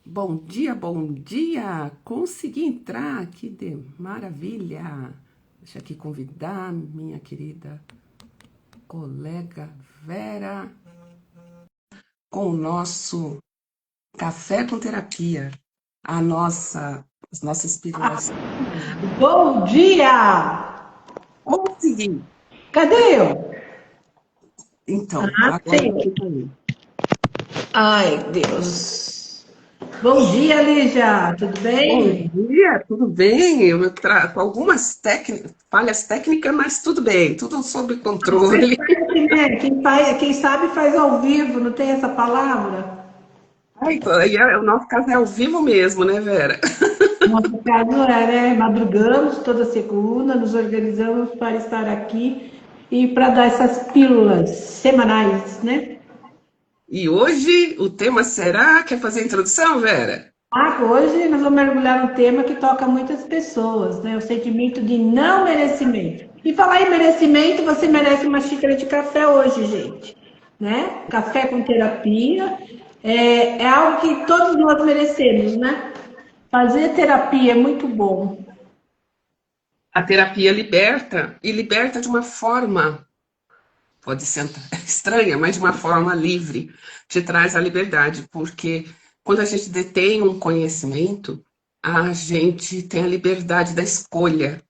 Bom dia, bom dia! Consegui entrar, que de maravilha! Deixa aqui convidar minha querida colega Vera com o nosso café com terapia, as nossas pílulas. Bom dia! Consegui! Cadê eu? Então, Ah, agora tem. aqui também. Ai, Deus. Bom dia, Lígia. Tudo Bom bem? dia, tudo bem? Eu com algumas falhas técnicas, mas tudo bem, tudo sob Faz controle. parte, né? Quem sabe faz ao vivo, não tem essa palavra? Ai, o nosso caso é ao vivo mesmo, né, Vera? Nosso caso é, né? Madrugamos toda segunda, nos organizamos para estar aqui e para dar essas pílulas semanais, né? E hoje o tema será. Quer fazer a introdução, Vera? Ah, hoje nós vamos mergulhar num tema que toca muitas pessoas, né? O sentimento de não merecimento. E falar em merecimento, você merece uma xícara de café hoje, gente, né? Café com terapia é algo que todos nós merecemos, né? Fazer terapia é muito bom. A terapia liberta, e liberta de uma forma, pode ser estranha, mas de uma forma livre, te traz a liberdade, porque quando a gente detém um conhecimento, a gente tem a liberdade da escolha.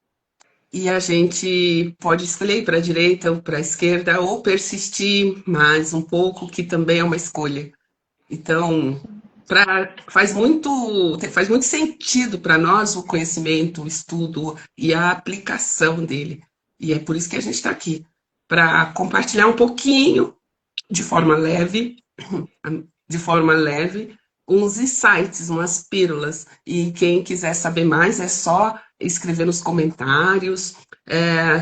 E a gente pode escolher ir para a direita ou para a esquerda, ou persistir mais um pouco, que também é uma escolha. Então, faz muito sentido para nós o conhecimento, o estudo e a aplicação dele. E é por isso que a gente está aqui, para compartilhar um pouquinho, de forma leve, de forma leve, uns insights, umas pílulas. E quem quiser saber mais é só escrever nos comentários,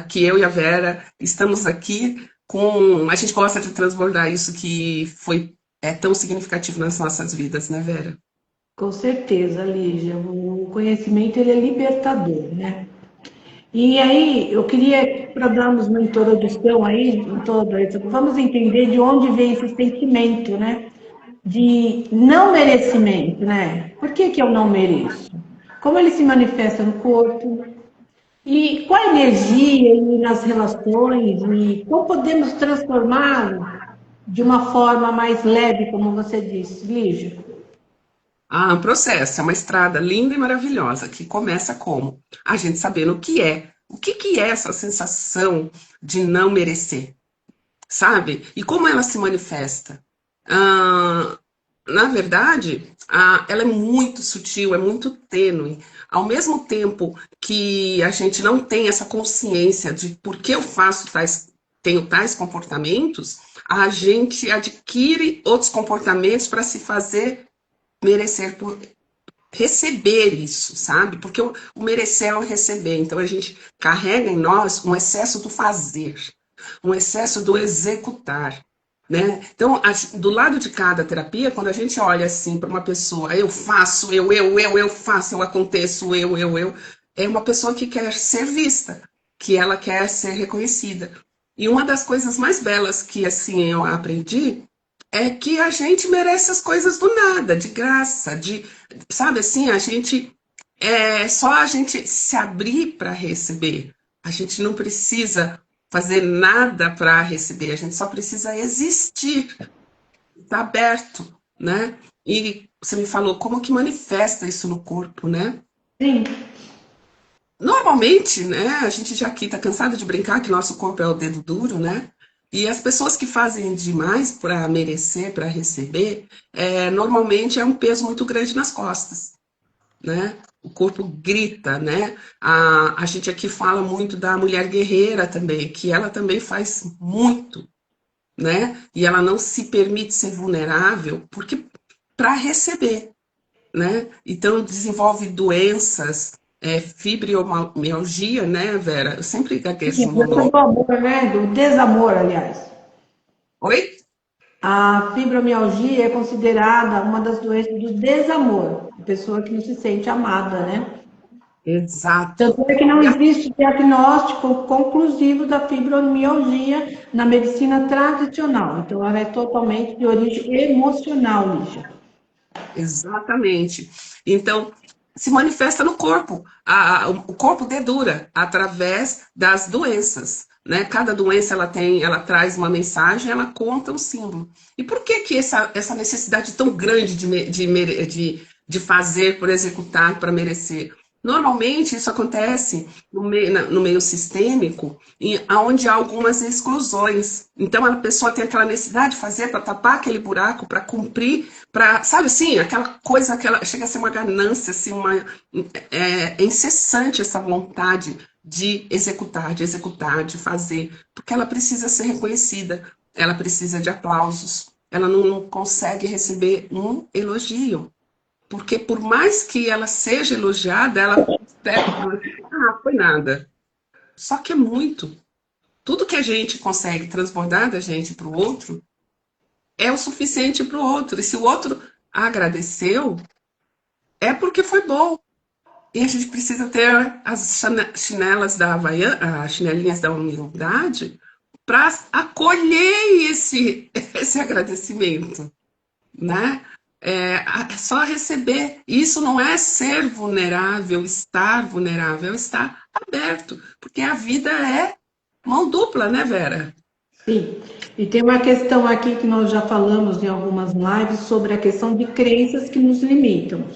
que eu e a Vera estamos aqui com. A gente gosta de transbordar isso que é tão significativo nas nossas vidas, né, Vera? Com certeza, Lígia. O conhecimento ele é libertador, né? E aí, eu queria, para darmos uma introdução aí, em toda isso, vamos entender de onde vem esse sentimento, né? De não merecimento, né? Por que que eu não mereço? Como ele se manifesta no corpo? E qual a energia e nas relações? E como podemos transformá-lo de uma forma mais leve, como você disse, Lígia? Ah, um processo, é uma estrada linda e maravilhosa, que começa como? A gente sabendo o que é. O que que é essa sensação de não merecer, sabe? E como ela se manifesta? Ah, na verdade, ela é muito sutil, é muito tênue. Ao mesmo tempo que a gente não tem essa consciência de por que eu tenho tais comportamentos, a gente adquire outros comportamentos para se fazer merecer receber isso, sabe? Porque o merecer é o receber. Então a gente carrega em nós um excesso do fazer, um excesso do executar. Né? Então, do lado de cada terapia, quando a gente olha assim para uma pessoa, eu faço, eu faço, eu aconteço, é uma pessoa que quer ser vista, que ela quer ser reconhecida. E uma das coisas mais belas que assim eu aprendi é que a gente merece as coisas do nada, de graça, sabe assim, só a gente se abrir para receber. A gente não precisa fazer nada para receber, a gente só precisa existir, estar aberto, né? E você me falou como que manifesta isso no corpo, né? Sim. Normalmente, né, a gente já aqui está cansado de brincar que nosso corpo é o dedo duro, né? E as pessoas que fazem demais para merecer, para receber, normalmente é um peso muito grande nas costas, né? O corpo grita, né? A gente aqui fala muito da mulher guerreira também, que ela também faz muito, né? E ela não se permite ser vulnerável porque para receber, né? Então desenvolve doenças, fibromialgia, né, Vera? Eu sempre gaguejo no Doença nome. do amor, né? Do desamor, aliás. Oi? A fibromialgia é considerada uma das doenças do desamor, a pessoa que não se sente amada, né? Exato. Tanto é que não E a- existe diagnóstico conclusivo da fibromialgia na medicina tradicional. Então, ela é totalmente de origem emocional, Lígia. Exatamente. Então, se manifesta no corpo. O corpo dedura através das doenças, né? Cada doença ela traz uma mensagem, ela conta um símbolo. E por que que essa necessidade tão grande de fazer por executar, para merecer? Normalmente isso acontece no meio sistêmico, onde há algumas exclusões. Então a pessoa tem aquela necessidade de fazer para tapar aquele buraco, para cumprir, para, sabe assim, aquela coisa, aquela, chega a ser uma ganância, assim, incessante essa vontade de executar, de fazer, porque ela precisa ser reconhecida, ela precisa de aplausos, ela não consegue receber um elogio. Porque por mais que ela seja elogiada, ela espera, ah, foi nada. Só que é muito. Tudo que a gente consegue transbordar da gente para o outro é o suficiente para o outro. E se o outro agradeceu, é porque foi bom. E a gente precisa ter as chinelas da Havaiana, as chinelinhas da humildade, para acolher esse agradecimento, né? É só receber. Isso não é ser vulnerável, é estar aberto, porque a vida é mão dupla, né, Vera? Sim, e tem uma questão aqui que nós já falamos em algumas lives sobre a questão de crenças que nos limitam.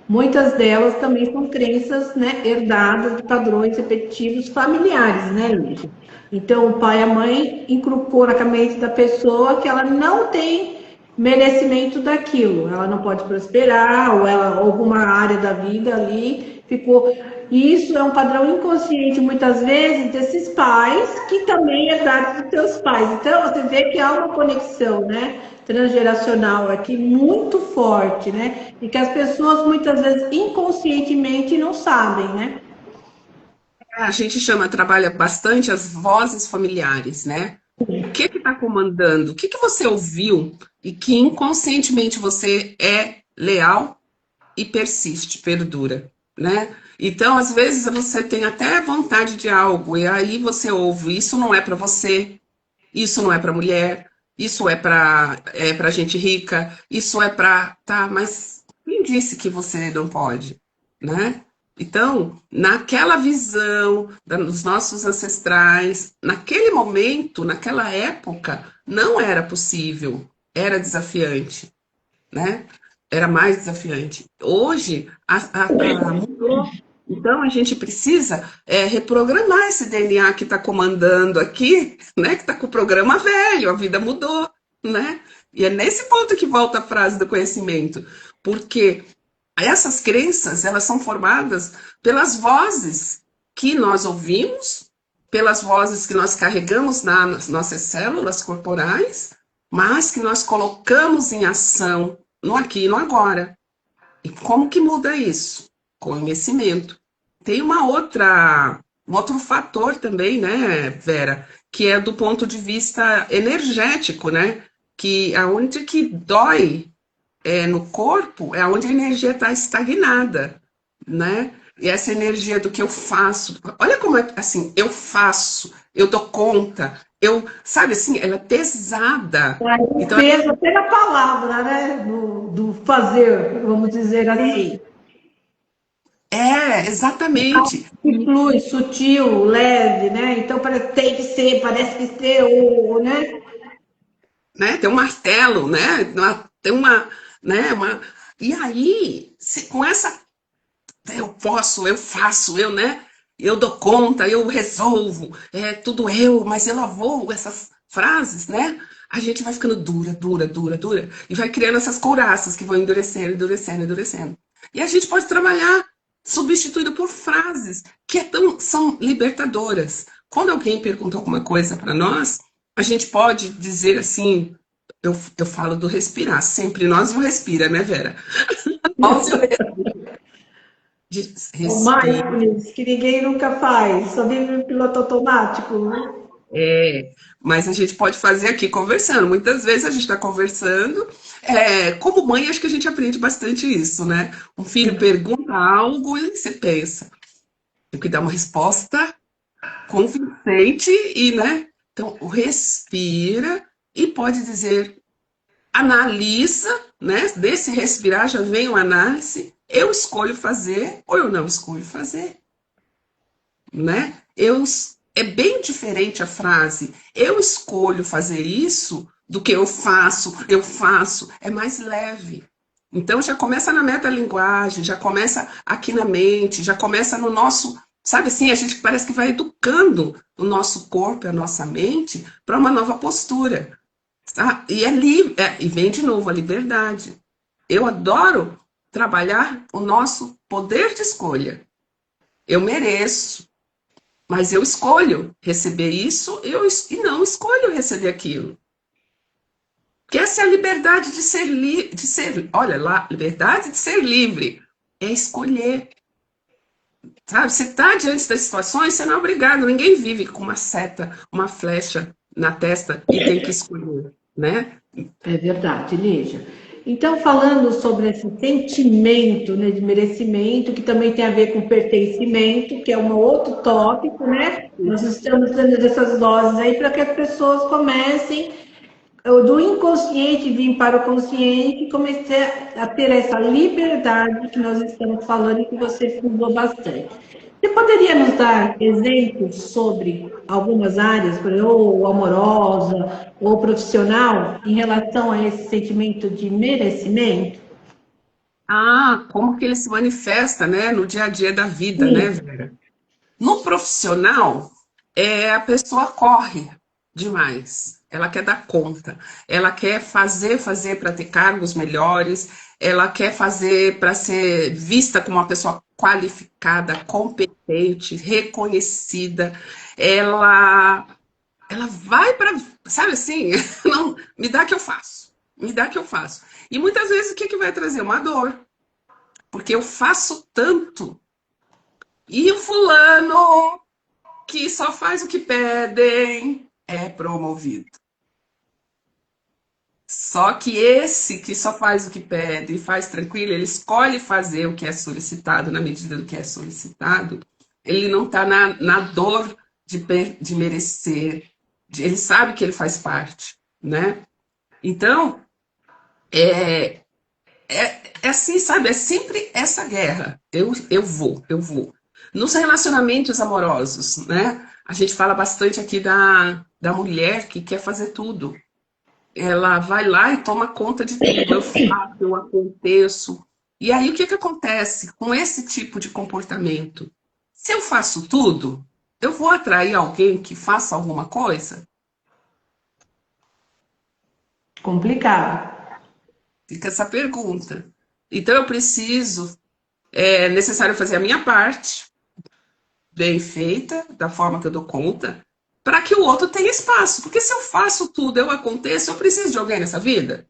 Muitas delas também são crenças, né, herdadas de padrões repetitivos familiares, né, Lígia? Então, o pai e a mãe inculcou na cabeça da pessoa que ela não tem merecimento daquilo, ela não pode prosperar, ou ela, alguma área da vida ali ficou. E isso é um padrão inconsciente, muitas vezes, desses pais, que também é dado dos seus pais. Então, você vê que há uma conexão, né, transgeracional aqui muito forte, né, e que as pessoas, muitas vezes, inconscientemente não sabem, né? A gente trabalha bastante as vozes familiares, né? O que está comandando? O que você ouviu e que inconscientemente você é leal e persiste, perdura, né? Então, às vezes você tem até vontade de algo e aí você ouve, isso não é para você, isso não é para mulher, isso é para gente rica, isso é para, tá, mas quem disse que você não pode, né? Então, naquela visão dos nossos ancestrais, naquele momento, naquela época, não era possível, era desafiante, né? Era mais desafiante. Hoje, mudou. Então, a gente precisa reprogramar esse DNA que está comandando aqui, né? Que está com o programa velho, a vida mudou, né? E é nesse ponto que volta a frase do conhecimento, porque essas crenças, elas são formadas pelas vozes que nós ouvimos, pelas vozes que nós carregamos nas nossas células corporais, mas que nós colocamos em ação no aqui e no agora. E como que muda isso? Conhecimento. Tem um outro fator também, né, Vera, que é do ponto de vista energético, né? Que aonde que dói no corpo é onde a energia está estagnada, né? E essa energia do que eu faço, olha como é assim, eu faço, eu dou conta, sabe assim, ela é pesada. O Então, peso até na palavra, né, do fazer, vamos dizer assim. exatamente, Que flui, sutil, leve, né? Então parece, tem que ser, parece que ser, ou, né? né? Tem um martelo, né? Tem né? E aí, com essa, eu posso, eu faço, eu, né? Eu dou conta, eu resolvo, é tudo eu, mas eu vou, essas frases, né? A gente vai ficando dura, e vai criando essas couraças que vão endurecendo. E a gente pode trabalhar substituído por frases que são libertadoras. Quando alguém pergunta alguma coisa para nós, a gente pode dizer assim, eu falo do respirar, sempre nós o respira, né, Vera? Nós o O respira. mindfulness, que ninguém nunca faz, só vive no piloto automático. Mas a gente pode fazer aqui conversando. Muitas vezes a gente está conversando. Como mãe, acho que a gente aprende bastante isso, né? Um filho pergunta algo e você pensa. Tem que dar uma resposta convincente e, né? Então, respira e pode dizer analisa, né? Desse respirar já vem uma análise. Eu escolho fazer ou eu não escolho fazer, né? É bem diferente a frase eu escolho fazer isso do que eu faço, é mais leve. Então já começa na metalinguagem, já começa aqui na mente, já começa no nosso, sabe assim, a gente parece que vai educando o nosso corpo e a nossa mente para uma nova postura. Tá? E é livre, e vem de novo a liberdade. Eu adoro trabalhar o nosso poder de escolha. Eu mereço, mas eu escolho receber isso e não escolho receber aquilo. Porque essa é a liberdade de ser livre, olha lá, liberdade de ser livre. É escolher. Sabe? Você está diante das situações, você não é obrigado. Ninguém vive com uma seta, uma flecha na testa e tem que escolher, né? É verdade, Lígia. Então, falando sobre esse sentimento, né, de merecimento, que também tem a ver com pertencimento, que é um outro tópico, né? Nós estamos dando essas doses aí para que as pessoas comecem do inconsciente vir para o consciente e comecei a ter essa liberdade que nós estamos falando e que você fundou bastante. Você poderia nos dar exemplos sobre algumas áreas, por exemplo, ou amorosa, ou profissional, em relação a esse sentimento de merecimento? Ah, como que ele se manifesta, né, no dia a dia da vida, né, Sim. Vera? No profissional, a pessoa corre demais. Ela quer dar conta. Ela quer fazer para ter cargos melhores. Ela quer fazer para ser vista como uma pessoa qualificada, competente, reconhecida. Ela, ela vai para, sabe assim, não, me dá que eu faço. Me dá que eu faço. E muitas vezes o que que vai trazer? Uma dor. Porque eu faço tanto. E o fulano que só faz o que pedem é promovido. Só que esse que só faz o que pede e faz tranquilo, ele escolhe fazer o que é solicitado na medida do que é solicitado, ele não está na dor de merecer, ele sabe que ele faz parte, né? Então, é, é assim, sabe? É sempre essa guerra. Eu vou. Nos relacionamentos amorosos, né? A gente fala bastante aqui da mulher que quer fazer tudo. Ela vai lá e toma conta de tudo. Eu faço, eu aconteço. E aí, o que que acontece com esse tipo de comportamento? Se eu faço tudo, eu vou atrair alguém que faça alguma coisa? Complicado. Fica essa pergunta. Então, eu preciso, é necessário fazer a minha parte, bem feita, da forma que eu dou conta, para que o outro tenha espaço. Porque se eu faço tudo, eu aconteço, eu preciso de alguém nessa vida?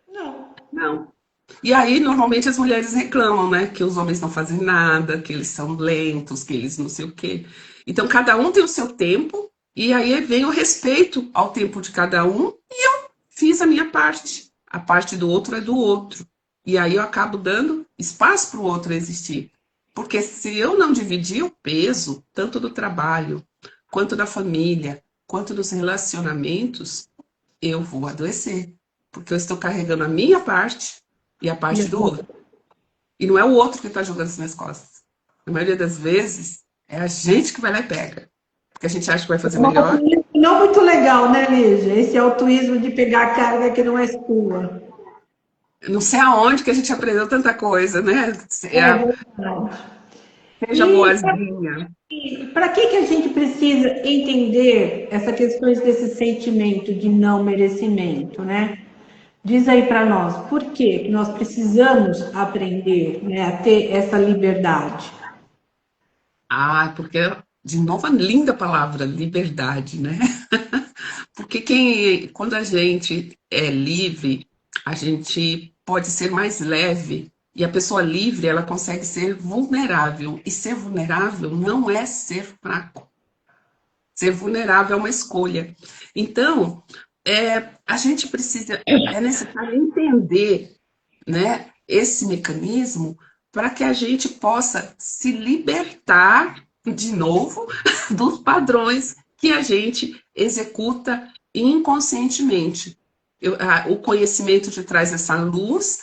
Não. Não. E aí, normalmente, as mulheres reclamam, né? Que os homens não fazem nada, que eles são lentos, que eles não sei o quê. Então, cada um tem o seu tempo, e aí vem o respeito ao tempo de cada um, e eu fiz a minha parte. A parte do outro é do outro. E aí eu acabo dando espaço para o outro existir. Porque se eu não dividir o peso, tanto do trabalho, quanto da família, quanto dos relacionamentos, eu vou adoecer. Porque eu estou carregando a minha parte e a parte do outro. E não é o outro que está jogando nas minhas costas. Na maioria das vezes, é a gente que vai lá e pega. Porque a gente acha que vai fazer Um melhor. altruísmo não muito legal, né, Lígia? Esse altruísmo de pegar a carga que não é sua. Eu não sei aonde que a gente aprendeu tanta coisa, né? É verdade. Seja E boazinha. para que a gente precisa entender essas questões desse sentimento de não merecimento, né? Diz aí para nós, por que nós precisamos aprender, né, a ter essa liberdade? Ah, porque, de novo, a linda palavra, liberdade, né? Porque quando a gente é livre, a gente pode ser mais leve. E a pessoa livre, ela consegue ser vulnerável. E ser vulnerável não é ser fraco. Ser vulnerável é uma escolha. Então, a gente precisa, é necessário entender, né, esse mecanismo para que a gente possa se libertar de novo dos padrões que a gente executa inconscientemente. O conhecimento te traz essa luz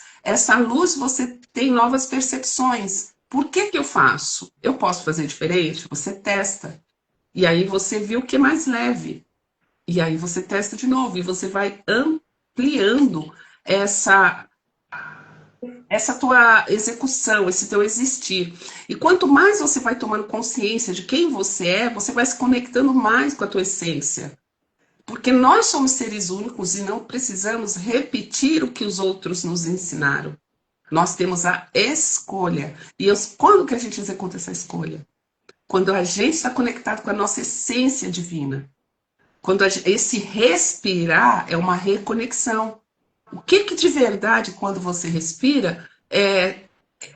você tem novas percepções. Por que que eu faço? Eu posso fazer diferente? Você testa. E aí você viu o que é mais leve. E aí você testa de novo e você vai ampliando essa essa tua execução, esse teu existir. E quanto mais você vai tomando consciência de quem você é, você vai se conectando mais com a tua essência. Porque nós somos seres únicos e não precisamos repetir o que os outros nos ensinaram. Nós temos a escolha. Quando que a gente executa essa escolha? Quando a gente está conectado com a nossa essência divina. Quando esse respirar é uma reconexão. O que que de verdade, quando você respira,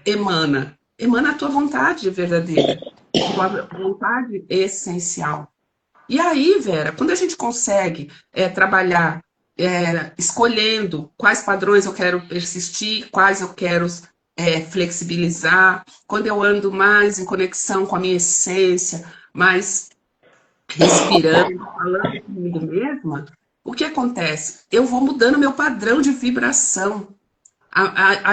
emana? Emana a tua vontade verdadeira, a tua vontade essencial. E aí, Vera, quando a gente consegue trabalhar escolhendo quais padrões eu quero persistir, quais eu quero flexibilizar, quando eu ando mais em conexão com a minha essência, mais respirando, falando comigo mesma, o que acontece? Eu vou mudando meu padrão de vibração.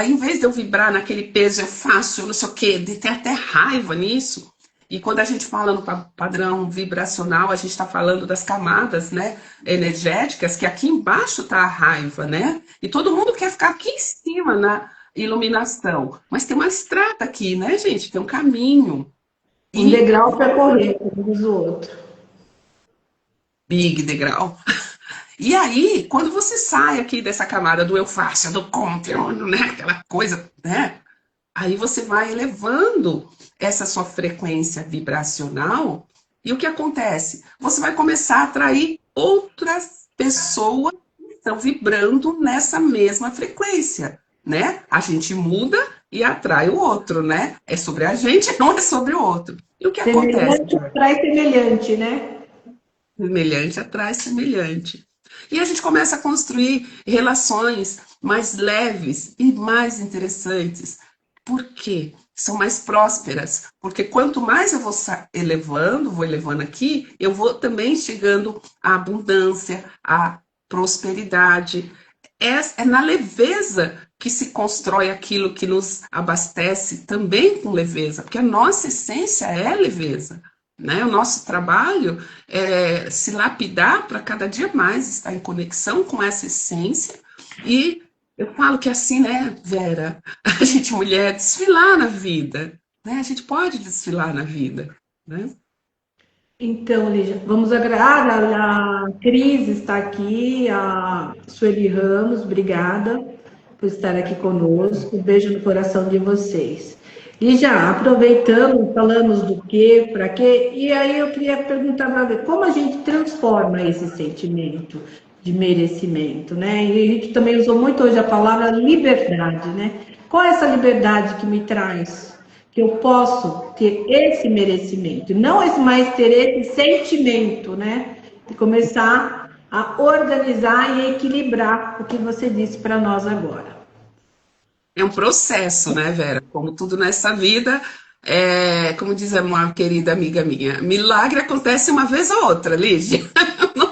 Em vez de eu vibrar naquele peso, eu faço, eu não sei o quê, de ter até raiva nisso. E quando a gente fala no padrão vibracional, a gente está falando das camadas, né, energéticas, que aqui embaixo está a raiva, né? E todo mundo quer ficar aqui em cima na iluminação. Mas tem uma estrada aqui, né, gente? Tem um caminho. Um E degrau para correr, como diz o outro. big degrau. E aí, quando você sai aqui dessa camada do eu faço, do conteúdo, né? Aquela coisa, né? Aí você vai elevando essa sua frequência vibracional e o que acontece? Você vai começar a atrair outras pessoas que estão vibrando nessa mesma frequência, né? A gente muda e atrai o outro, né? É sobre a gente, não é sobre o outro. E o que acontece? Semelhante atrai semelhante, né? Semelhante atrai semelhante. E a gente começa a construir relações mais leves e mais interessantes. Por quê? São mais prósperas. Porque quanto mais eu vou vou elevando aqui, eu vou também chegando à abundância, à prosperidade. É na leveza que se constrói aquilo que nos abastece também com leveza, porque a nossa essência é leveza. Né? O nosso trabalho é se lapidar para cada dia mais estar em conexão com essa essência. E eu falo que assim, né, Vera, a gente mulher desfilar na vida, né? A gente pode desfilar na vida, né? Então, Lígia, vamos agradar. A Cris está aqui, a Sueli Ramos, obrigada por estar aqui conosco. Um beijo no coração de vocês. Lígia, aproveitando, falamos do que, para quê, e aí eu queria perguntar para ver como a gente transforma esse sentimento de merecimento, né? E a gente também usou muito hoje a palavra liberdade, né? Qual é essa liberdade que me traz? Que eu posso ter esse merecimento, não mais ter esse sentimento, né? E começar a organizar e equilibrar o que você disse para nós agora. É um processo, né, Vera? Como tudo nessa vida, como diz uma querida amiga minha, milagre acontece uma vez ou outra, Lígia.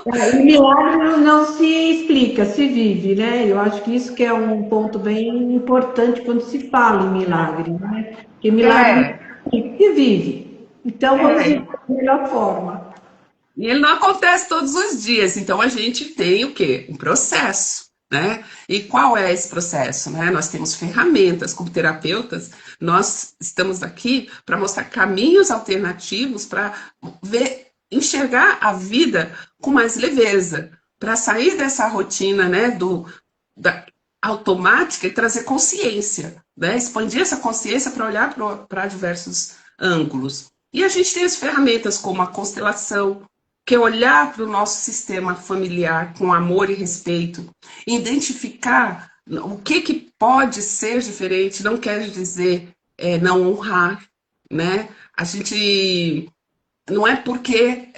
O milagre não se explica, se vive, né? Eu acho que isso que é um ponto bem importante quando se fala em milagre, né? Porque milagre É, se vive. Então vamos é. viver da melhor forma. E ele não acontece todos os dias, então a gente tem o quê? Um processo, né? E qual é esse processo, né? Nós temos ferramentas como terapeutas, nós estamos aqui para mostrar caminhos alternativos para ver, enxergar a vida com mais leveza, para sair dessa rotina, né, da automática e trazer consciência, né? Expandir essa consciência para olhar para diversos ângulos. E a gente tem as ferramentas como a constelação, que é olhar para o nosso sistema familiar com amor e respeito, identificar o que, que pode ser diferente, não quer dizer não honrar, né? A gente não é porque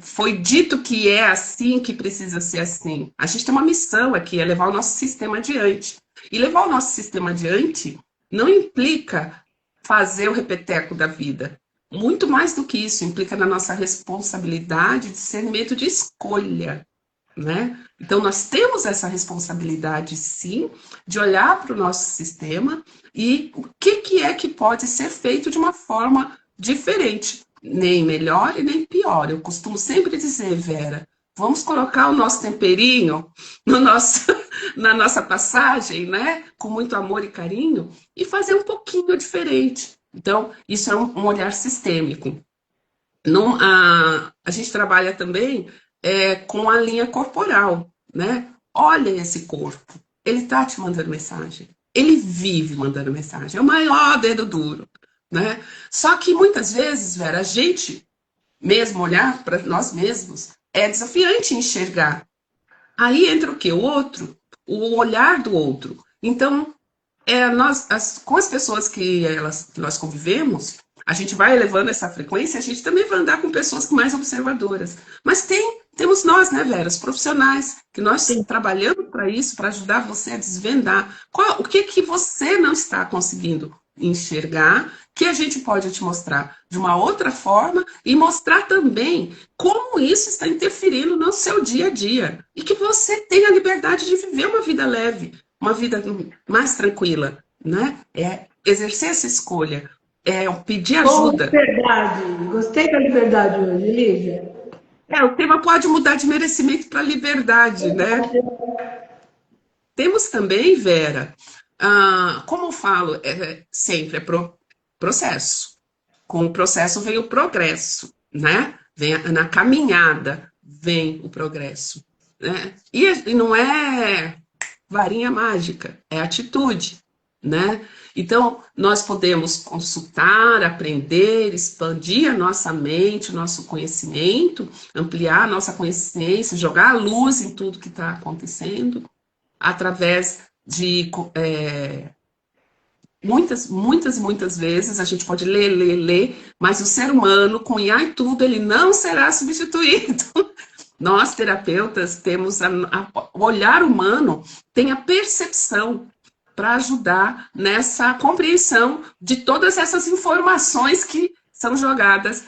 foi dito que é assim que precisa ser assim. A gente tem uma missão aqui, é levar o nosso sistema adiante. E levar o nosso sistema adiante não implica fazer o repeteco da vida. Muito mais do que isso, implica na nossa responsabilidade, discernimento de escolha. né? Então, nós temos essa responsabilidade, sim, de olhar para o nosso sistema e o que é que pode ser feito de uma forma diferente, nem melhor e nem pior. Eu costumo sempre dizer, Vera, vamos colocar o nosso temperinho no nosso, na nossa passagem, né? Com muito amor e carinho, e fazer um pouquinho diferente. Então, isso é um olhar sistêmico. Não, a gente trabalha também com a linha corporal, né? Olha esse corpo, ele está te mandando mensagem, ele vive mandando mensagem, é o maior dedo duro, né? Só que muitas vezes, Vera, a gente mesmo olhar para nós mesmos é desafiante enxergar. Aí entra o que? O outro, o olhar do outro. Então, com as pessoas que nós convivemos, a gente vai elevando essa frequência, a gente também vai andar com pessoas mais observadoras. Mas temos nós, né, Vera, os profissionais, que nós Sim. trabalhamos para isso, para ajudar você a desvendar o que você não está conseguindo enxergar, que a gente pode te mostrar de uma outra forma e mostrar também como isso está interferindo no seu dia a dia. E que você tenha a liberdade de viver uma vida leve, uma vida mais tranquila, né? É exercer essa escolha, é pedir Com ajuda. liberdade. Gostei da liberdade hoje, Lígia. O tema pode mudar de merecimento para liberdade, né? Temos também, Vera, como eu falo, sempre processo. Com o processo vem o progresso, né? Na caminhada vem o progresso, né? E não é varinha mágica, é atitude, né? Então, nós podemos consultar, aprender, expandir a nossa mente, o nosso conhecimento, ampliar a nossa consciência, jogar a luz em tudo que está acontecendo, através de muitas vezes a gente pode ler, mas o ser humano, com IA e tudo, ele não será substituído. Nós, terapeutas, temos o olhar humano, tem a percepção para ajudar nessa compreensão de todas essas informações que são jogadas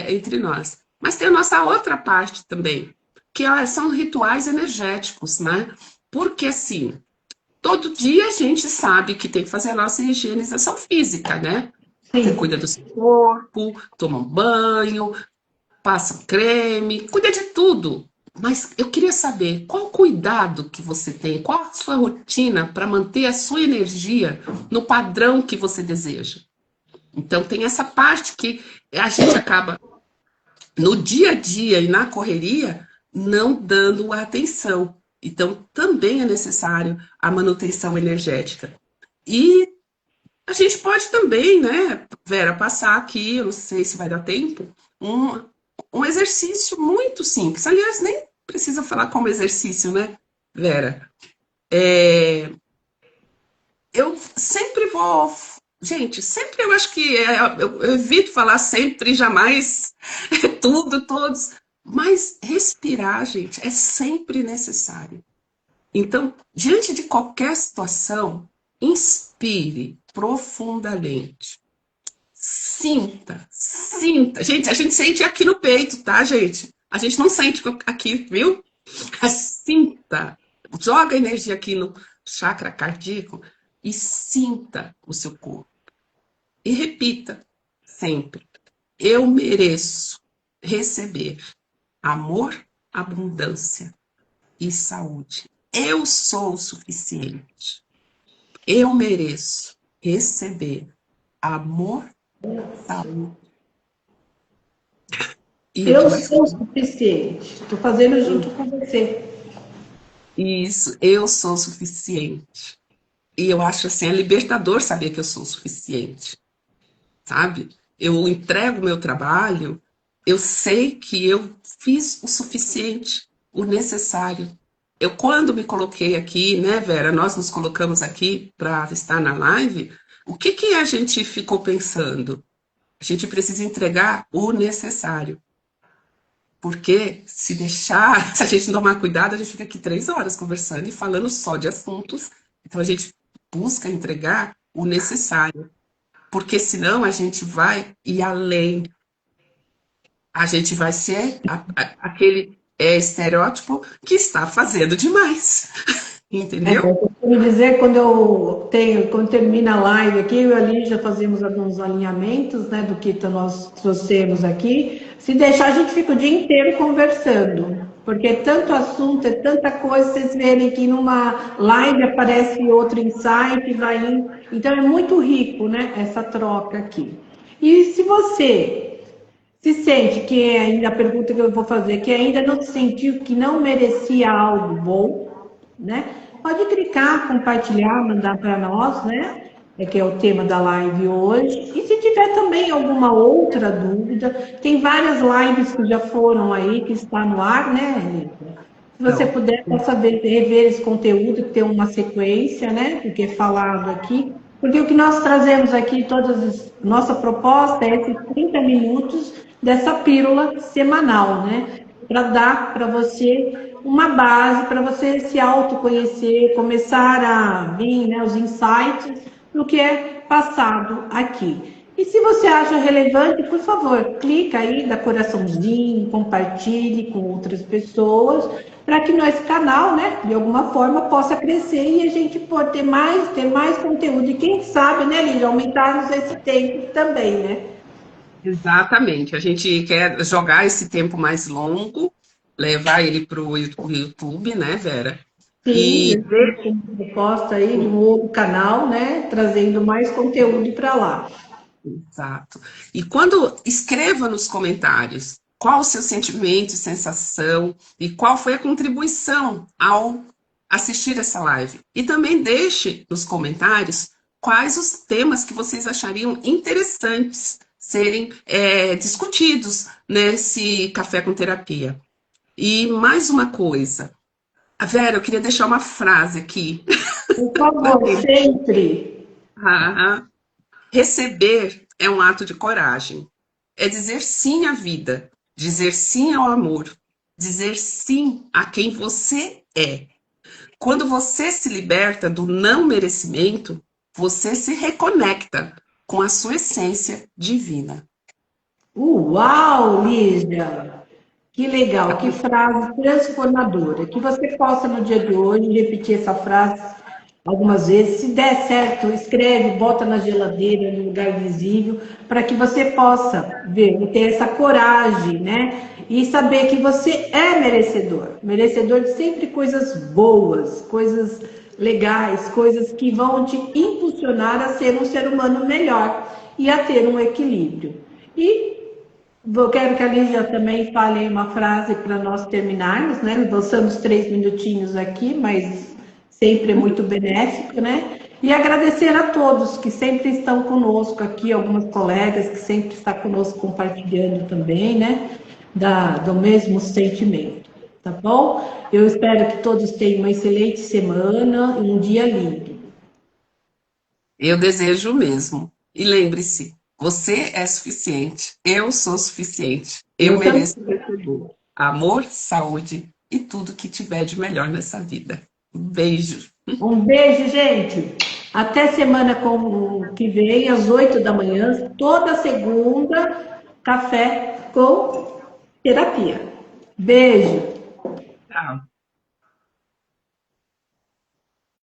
entre nós. Mas tem a nossa outra parte também, que são rituais energéticos, né? Porque, assim, todo dia a gente sabe que tem que fazer a nossa higienização física, né? Você Sim. cuida do seu corpo, toma um banho, passa um creme, cuida de tudo. Mas eu queria saber qual o cuidado que você tem, qual a sua rotina para manter a sua energia no padrão que você deseja. Então, tem essa parte que a gente acaba, no dia a dia e na correria, não dando atenção. Então, também é necessário a manutenção energética. E a gente pode também, né, Vera, passar aqui, eu não sei se vai dar tempo, um, um exercício muito simples. Aliás, nem precisa falar como exercício, né, Vera? É, eu sempre vou. Gente, sempre eu acho que eu evito falar sempre, jamais, tudo, todos. Mas respirar, gente, é sempre necessário. Então, diante de qualquer situação, inspire profundamente. Sinta, sinta. Gente, a gente sente aqui no peito, tá, gente? A gente não sente aqui, viu? Sinta. Joga energia aqui no chakra cardíaco e sinta o seu corpo. E repita sempre: eu mereço receber amor, abundância e saúde. Eu sou o suficiente. Eu mereço receber amor, saúde e o que Eu mais sou o que suficiente. Estou fazendo junto com você. isso, eu sou o suficiente. E eu acho assim, é libertador saber que eu sou o suficiente, sabe? Eu entrego o meu trabalho, eu sei que eu fiz o suficiente, o necessário. Eu, quando me coloquei aqui, né, Vera, nós nos colocamos aqui para estar na live, o que que a gente ficou pensando? A gente precisa entregar o necessário. Porque se deixar, se a gente não tomar cuidado, a gente fica aqui 3 horas conversando e falando só de assuntos. Então a gente busca entregar o necessário. Porque senão a gente vai ir além. A gente vai ser aquele. é estereótipo que está fazendo demais. Eu Entendeu? costumo dizer, quando termina a live aqui, eu ali já fazemos alguns alinhamentos, né, do que nós trouxemos aqui. Se deixar, a gente fica o dia inteiro conversando, porque é tanto assunto, é tanta coisa, vocês verem que numa live aparece outro insight, vai indo. Então é muito rico, né, essa troca aqui. E se você se sente que ainda, a pergunta que eu vou fazer, que ainda não se sentiu que não merecia algo bom, né? Pode clicar, compartilhar, mandar para nós, né? É que é o tema da live hoje. E se tiver também alguma outra dúvida, tem várias lives que já foram aí, que está no ar, né, Anitta? Se você Então, puder, possa rever esse conteúdo, que tem uma sequência, né? Porque é falado aqui. Porque o que nós trazemos aqui, nossa proposta é esses 30 minutos dessa pílula semanal, né? Para dar para você uma base, para você se autoconhecer, começar a vir, né, os insights do que é passado aqui. E se você acha relevante, por favor, clica aí, dá coraçãozinho, compartilhe com outras pessoas, para que nosso canal, né, de alguma forma, possa crescer e a gente pode ter mais conteúdo. E quem sabe, né, Lígia, aumentarmos esse tempo também, né? exatamente. A gente quer jogar esse tempo mais longo, levar ele para o YouTube, né, Vera? Sim, E eu tenho como proposta aí de um outro canal, né, trazendo mais conteúdo para lá. exato. E quando escreva nos comentários qual o seu sentimento e sensação e qual foi a contribuição ao assistir essa live. E também deixe nos comentários quais os temas que vocês achariam interessantes serem discutidos nesse café com terapia. E mais uma coisa, a Vera, eu queria deixar uma frase aqui. Por favor, sempre. Receber é um ato de coragem. É dizer sim à vida, dizer sim ao amor, dizer sim a quem você é. Quando você se liberta do não merecimento, você se reconecta com a sua essência divina. Uau, Lígia! Que legal, que frase transformadora. Que você possa, no dia de hoje, repetir essa frase algumas vezes. Se der certo, escreve, bota na geladeira, no lugar visível, para que você possa ver, e ter essa coragem, né? E saber que você é merecedor. Merecedor de sempre coisas boas, coisas legais, coisas que vão te impulsionar a ser um ser humano melhor e a ter um equilíbrio. E eu quero que a Lígia também fale uma frase para nós terminarmos, né? Lançamos 3 minutinhos aqui, mas sempre é muito benéfico, né? E agradecer a todos que sempre estão conosco aqui, algumas colegas que sempre estão conosco compartilhando também, né? Do mesmo sentimento, tá bom? Eu espero que todos tenham uma excelente semana e um dia lindo. Eu desejo o mesmo. E lembre-se, você é suficiente. Eu sou suficiente. Eu Eu também. mereço receber amor, saúde e tudo que tiver de melhor nessa vida. Um beijo. Um beijo, gente. Até semana que vem, às 8 da manhã, toda segunda, café com terapia. Beijo. Tchau.